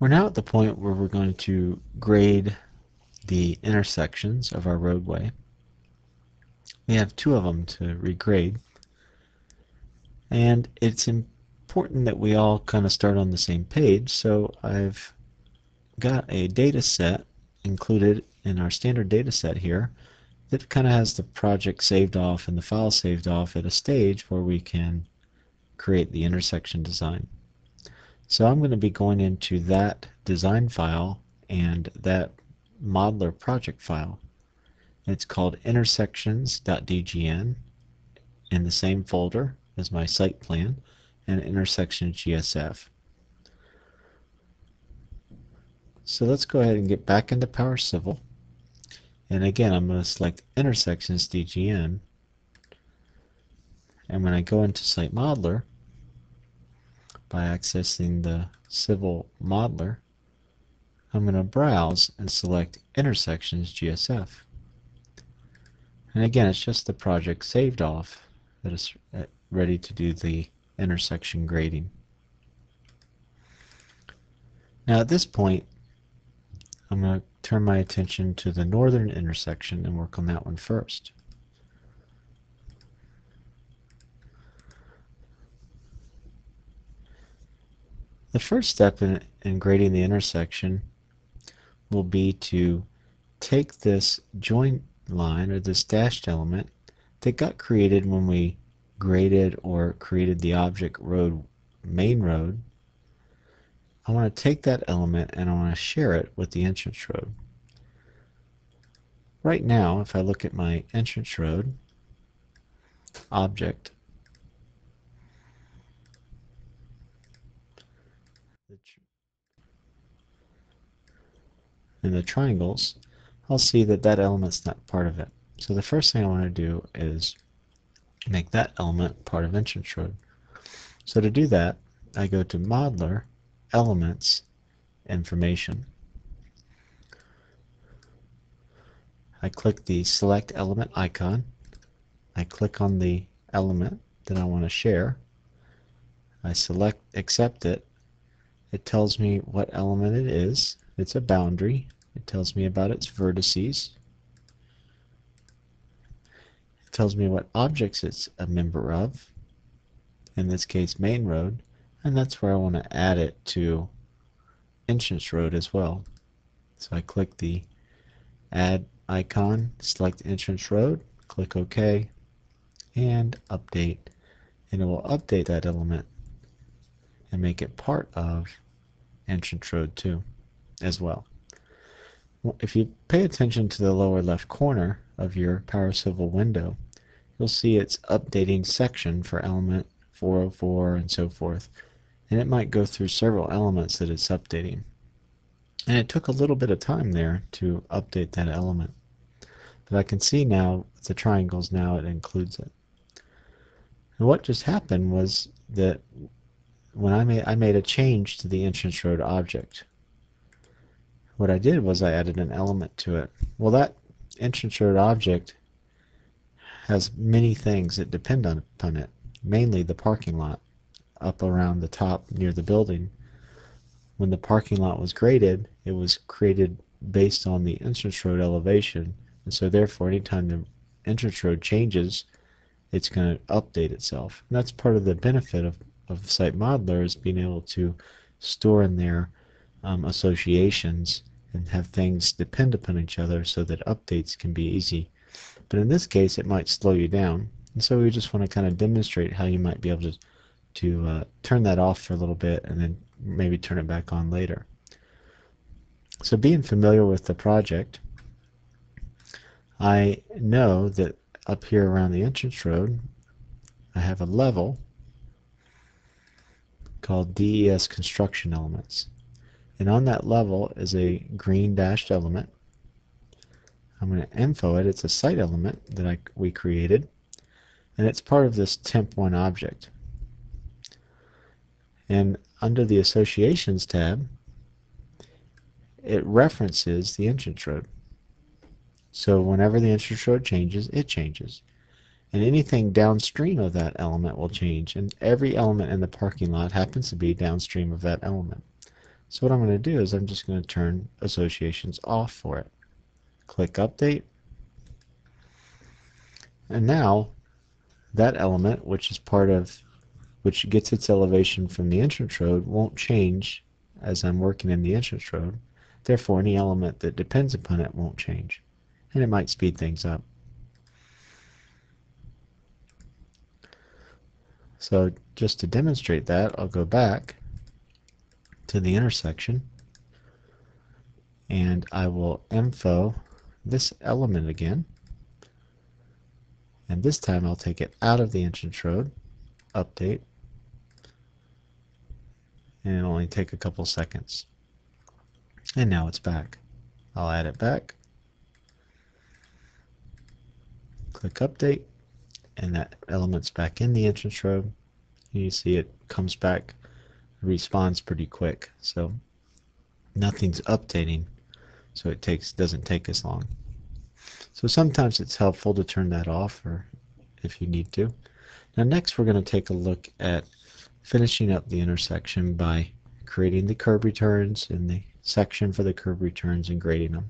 We're now at the point where we're going to grade the intersections of our roadway. We have 2 of them to regrade, and it's important that we all kind of start on the same page, so I've got a data set included in our standard data set here that kind of has the project saved off and the file saved off at a stage where we can create the intersection design. So I'm going to be going into that design file and that modeler project file. It's called intersections.dgn in the same folder as my site plan and intersections.gsf. So let's go ahead and get back into Power Civil. And again, I'm going to select intersections.dgn. And when I go into Site Modeler, by accessing the Civil Modeler, I'm going to browse and select intersections.gsf. And again, it's just the project saved off that is ready to do the intersection grading. Now at this point, I'm going to turn my attention to the northern intersection and work on that one first. The first step in grading the intersection will be to take this joint line or this dashed element that got created when we graded or created the object road, main road. I want to take that element and I want to share it with the entrance road. Right now, if I look at my entrance road object, in the triangles, I'll see that that element's not part of it. So the first thing I want to do is make that element part of entrance road. So to do that, I go to Modeler, Elements, Information. I click the Select Element icon. I click on the element that I want to share. I select Accept It. It tells me what element it is. It's a boundary. It tells me about its vertices. It tells me what objects it's a member of, in this case main road, and that's where I want to add it to entrance road as well. So I click the Add icon, select entrance road, click OK, and Update, and it will update that element and make it part of entrance road too as well. If you pay attention to the lower left corner of your Power Civil window, you'll see it's updating section for element 404 and so forth, and it might go through several elements that it's updating. And it took a little bit of time there to update that element, but I can see now with the triangles now it includes it. And what just happened was that when I made a change to the entrance road object, what I did was I added an element to it. Well, that entrance road object has many things that depend upon it, mainly the parking lot up around the top near the building. When the parking lot was graded, it was created based on the entrance road elevation, and so therefore anytime the entrance road changes, it's going to update itself. And that's part of the benefit of Site Modeler, is being able to store in there associations and have things depend upon each other so that updates can be easy. But in this case, it might slow you down. And so we just want to kind of demonstrate how you might be able to turn that off for a little bit and then maybe turn it back on later. So being familiar with the project, I know that up here around the entrance road, I have a level called DES Construction Elements. And on that level is a green dashed element. I'm going to info it. It's a site element that we created, and it's part of this temp1 object. And under the Associations tab, it references the entrance road. So whenever the entrance road changes, it changes. And anything downstream of that element will change. And every element in the parking lot happens to be downstream of that element. So what I'm going to do is I'm just going to turn associations off for it. Click Update, and now that element, which gets its elevation from the entrance road, won't change as I'm working in the entrance road. Therefore, any element that depends upon it won't change, and it might speed things up. So just to demonstrate that, I'll go back to the intersection, and I will info this element again, and this time I'll take it out of the entrance road, update, and it'll only take a couple seconds. And now it's back. I'll add it back, click Update, and that element's back in the entrance road. You see it comes back, responds pretty quick, so nothing's updating, so it doesn't take as long. So sometimes it's helpful to turn that off, or if you need to. Now next we're going to take a look at finishing up the intersection by creating the curb returns and the section for the curb returns and grading them.